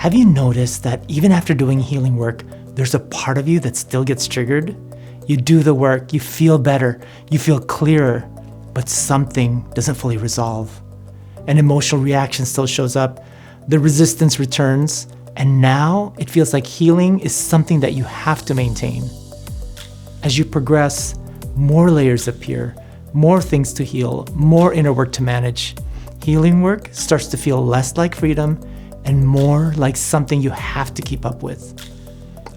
Have you noticed that even after doing healing work, there's a part of you that still gets triggered? You do the work, you feel better, you feel clearer, but something doesn't fully resolve. An emotional reaction still shows up, the resistance returns, and now it feels like healing is something that you have to maintain. As you progress, more layers appear, more things to heal, more inner work to manage. Healing work starts to feel less like freedom and more like something you have to keep up with.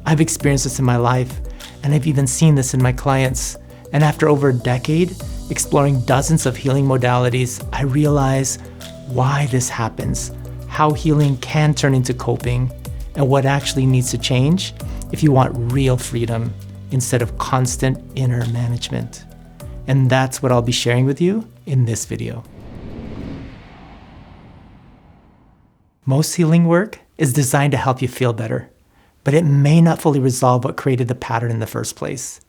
I've experienced this in my life, and I've even seen this in my clients. And after over a decade, exploring dozens of healing modalities, I realize why this happens, how healing can turn into coping, and what actually needs to change if you want real freedom instead of constant inner management. And that's what I'll be sharing with you in this video. Most healing work is designed to help you feel better, but it may not fully resolve what created the pattern in the first place.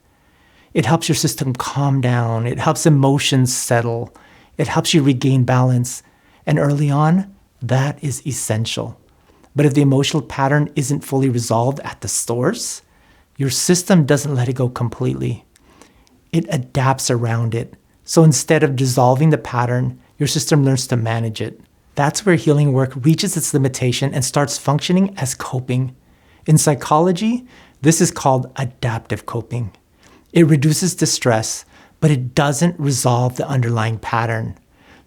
It helps your system calm down, it helps emotions settle, it helps you regain balance, and early on, that is essential. But if the emotional pattern isn't fully resolved at the source, your system doesn't let it go completely. It adapts around it. So instead of dissolving the pattern, your system learns to manage it. That's where healing work reaches its limitation and starts functioning as coping. In psychology, this is called adaptive coping. It reduces distress, but it doesn't resolve the underlying pattern.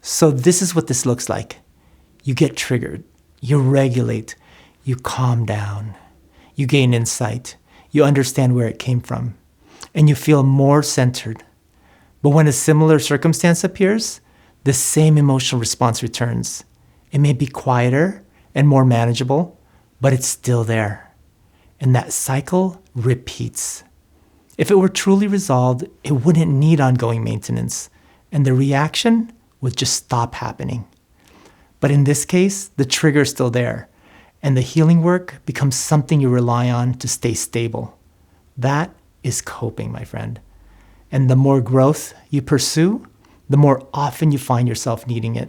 So this is what this looks like. You get triggered, you regulate, you calm down, you gain insight, you understand where it came from, and you feel more centered. But when a similar circumstance appears, the same emotional response returns. It may be quieter and more manageable, but it's still there. And that cycle repeats. If it were truly resolved, it wouldn't need ongoing maintenance, and the reaction would just stop happening. But in this case, the trigger is still there, and the healing work becomes something you rely on to stay stable. That is coping, my friend. And the more growth you pursue, the more often you find yourself needing it.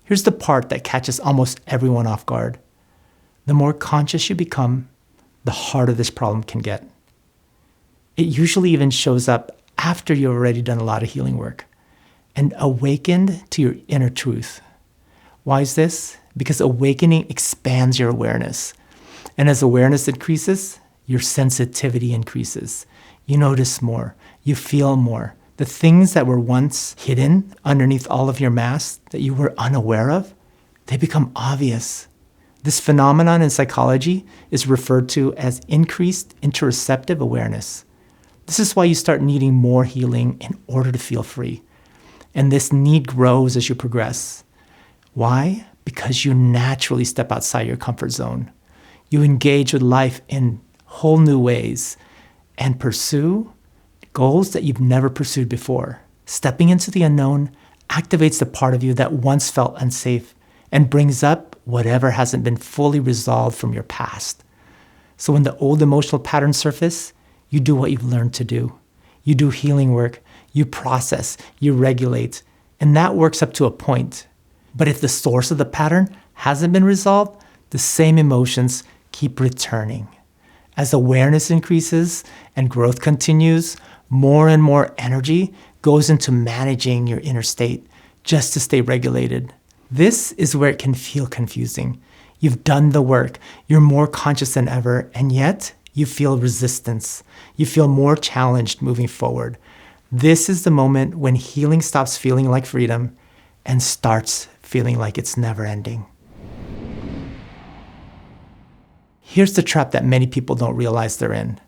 Here's the part that catches almost everyone off guard. The more conscious you become, the harder this problem can get. It usually even shows up after you've already done a lot of healing work and awakened to your inner truth. Why is this? Because awakening expands your awareness. And as awareness increases, your sensitivity increases. You notice more, you feel more. The things that were once hidden underneath all of your masks that you were unaware of, they become obvious. This phenomenon in psychology is referred to as increased interoceptive awareness. This is why you start needing more healing in order to feel free. And this need grows as you progress. Why? Because you naturally step outside your comfort zone. You engage with life in whole new ways and pursue goals that you've never pursued before. Stepping into the unknown activates the part of you that once felt unsafe and brings up whatever hasn't been fully resolved from your past. So when the old emotional patterns surface, you do what you've learned to do. You do healing work, you process, you regulate, and that works up to a point. But if the source of the pattern hasn't been resolved, the same emotions keep returning. As awareness increases and growth continues, more and more energy goes into managing your inner state just to stay regulated. This is where it can feel confusing. You've done the work, you're more conscious than ever, and yet you feel resistance. You feel more challenged moving forward. This is the moment when healing stops feeling like freedom and starts feeling like it's never ending. Here's the trap that many people don't realize they're in.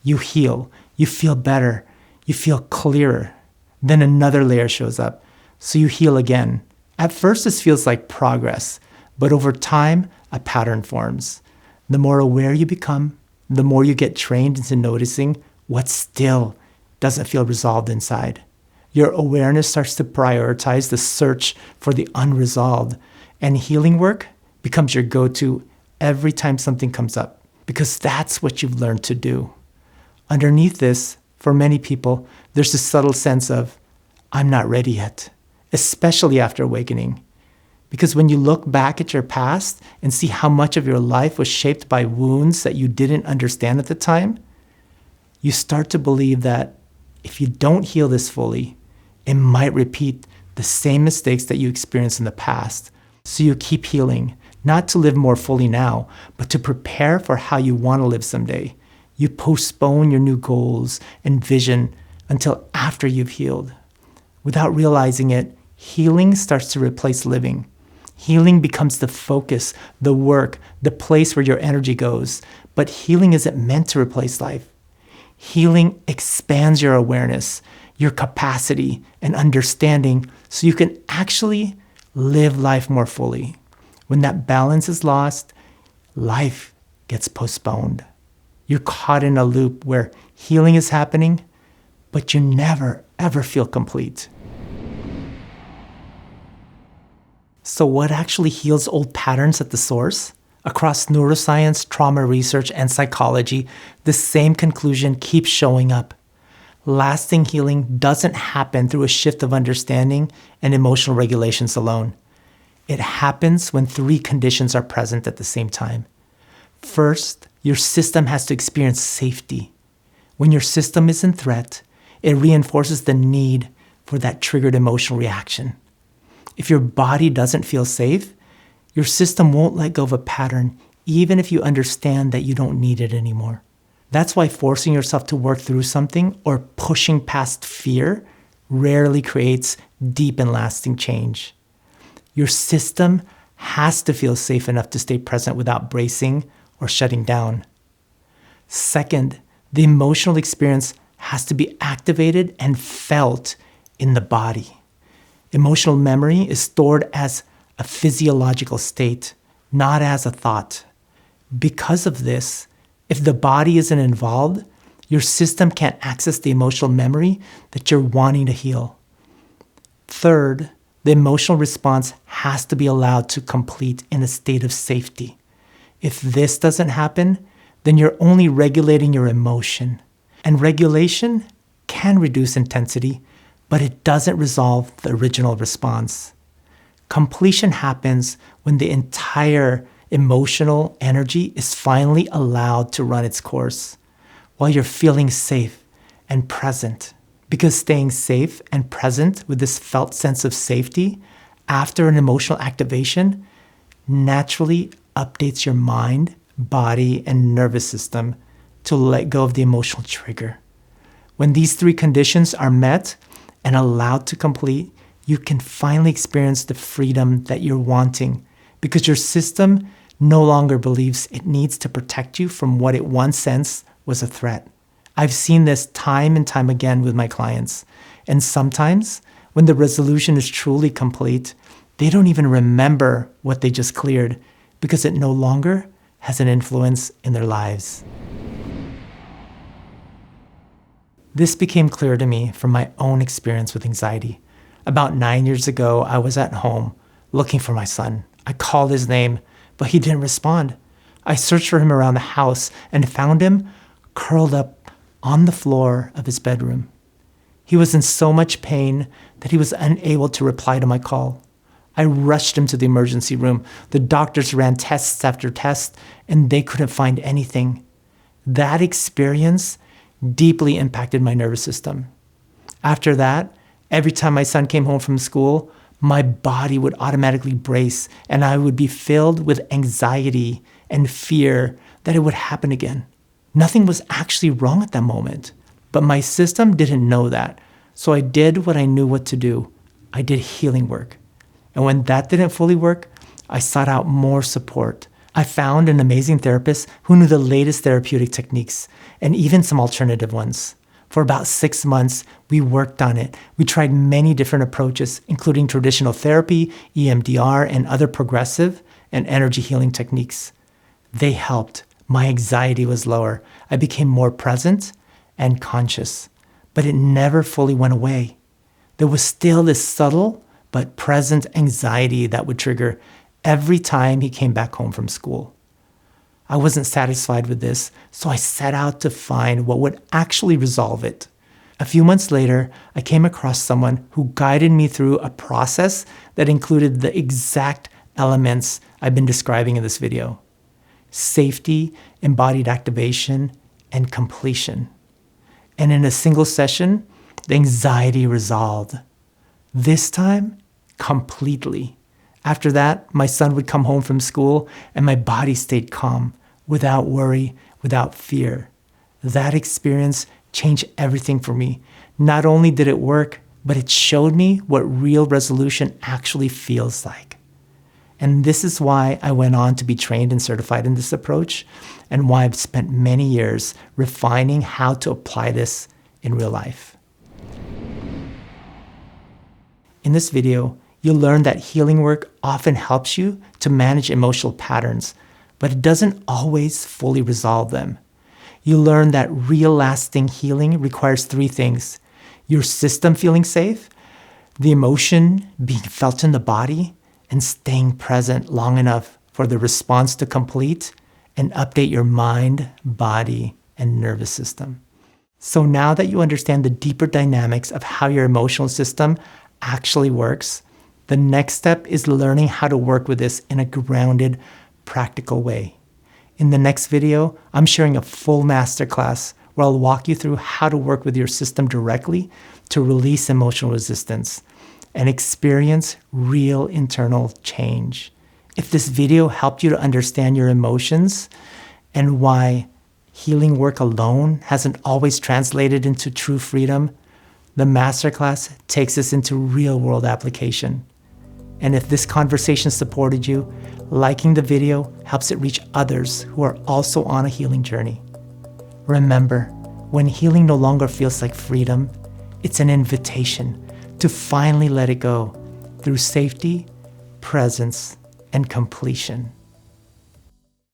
You heal, you feel better, you feel clearer. Then another layer shows up, so you heal again. At first, this feels like progress, but over time, a pattern forms. The more aware you become, the more you get trained into noticing what still doesn't feel resolved inside. Your awareness starts to prioritize the search for the unresolved, and healing work becomes your go-to every time something comes up, because that's what you've learned to do. Underneath this, for many people, there's a subtle sense of, I'm not ready yet, especially after awakening. Because when you look back at your past and see how much of your life was shaped by wounds that you didn't understand at the time, you start to believe that if you don't heal this fully, it might repeat the same mistakes that you experienced in the past. So you keep healing, not to live more fully now, but to prepare for how you want to live someday. You postpone your new goals and vision until after you've healed. Without realizing it, healing starts to replace living. Healing becomes the focus, the work, the place where your energy goes. But healing isn't meant to replace life. Healing expands your awareness, your capacity and understanding so you can actually live life more fully. When that balance is lost, life gets postponed. You're caught in a loop where healing is happening, but you never, ever feel complete. So what actually heals old patterns at the source? Across neuroscience, trauma research, and psychology, the same conclusion keeps showing up. Lasting healing doesn't happen through a shift of understanding and emotional regulations alone. It happens when three conditions are present at the same time. First, your system has to experience safety. When your system is in threat, it reinforces the need for that triggered emotional reaction. If your body doesn't feel safe, your system won't let go of a pattern, even if you understand that you don't need it anymore. That's why forcing yourself to work through something or pushing past fear rarely creates deep and lasting change. Your system has to feel safe enough to stay present without bracing or shutting down. Second, the emotional experience has to be activated and felt in the body. Emotional memory is stored as a physiological state, not as a thought. Because of this, if the body isn't involved, your system can't access the emotional memory that you're wanting to heal. Third, the emotional response has to be allowed to complete in a state of safety. If this doesn't happen, then you're only regulating your emotion. And regulation can reduce intensity, but it doesn't resolve the original response. Completion happens when the entire emotional energy is finally allowed to run its course, while you're feeling safe and present. Because staying safe and present with this felt sense of safety after an emotional activation naturally updates your mind, body, and nervous system to let go of the emotional trigger. When these three conditions are met and allowed to complete, you can finally experience the freedom that you're wanting because your system no longer believes it needs to protect you from what it once sensed was a threat. I've seen this time and time again with my clients. And sometimes, when the resolution is truly complete, they don't even remember what they just cleared because it no longer has an influence in their lives. This became clear to me from my own experience with anxiety. About 9 years ago, I was at home looking for my son. I called his name, but he didn't respond. I searched for him around the house and found him curled up on the floor of his bedroom. He was in so much pain that he was unable to reply to my call. I rushed him to the emergency room. The doctors ran tests after tests, and they couldn't find anything. That experience deeply impacted my nervous system. After that, every time my son came home from school, my body would automatically brace, and I would be filled with anxiety and fear that it would happen again. Nothing was actually wrong at that moment, but my system didn't know that. So I did what I knew what to do. I did healing work. And when that didn't fully work, I sought out more support. I found an amazing therapist who knew the latest therapeutic techniques and even some alternative ones. For about 6 months, we worked on it. We tried many different approaches, including traditional therapy, EMDR, and other progressive and energy healing techniques. They helped. My anxiety was lower. I became more present and conscious, but it never fully went away. There was still this subtle but present anxiety that would trigger every time he came back home from school. I wasn't satisfied with this, so I set out to find what would actually resolve it. A few months later, I came across someone who guided me through a process that included the exact elements I've been describing in this video: safety, embodied activation, and completion. And in a single session, the anxiety resolved. This time, completely. After that, my son would come home from school and my body stayed calm, without worry, without fear. That experience changed everything for me. Not only did it work, but it showed me what real resolution actually feels like. And this is why I went on to be trained and certified in this approach, and why I've spent many years refining how to apply this in real life. In this video, you'll learn that healing work often helps you to manage emotional patterns, but it doesn't always fully resolve them. You'll learn that real lasting healing requires three things: your system feeling safe, the emotion being felt in the body, and staying present long enough for the response to complete and update your mind, body, and nervous system. So now that you understand the deeper dynamics of how your emotional system actually works, the next step is learning how to work with this in a grounded, practical way. In the next video, I'm sharing a full masterclass where I'll walk you through how to work with your system directly to release emotional resistance and experience real internal change. If this video helped you to understand your emotions and why healing work alone hasn't always translated into true freedom, the masterclass takes us into real-world application. And if this conversation supported you, liking the video helps it reach others who are also on a healing journey. Remember, when healing no longer feels like freedom, it's an invitation to finally let it go through safety, presence, and completion.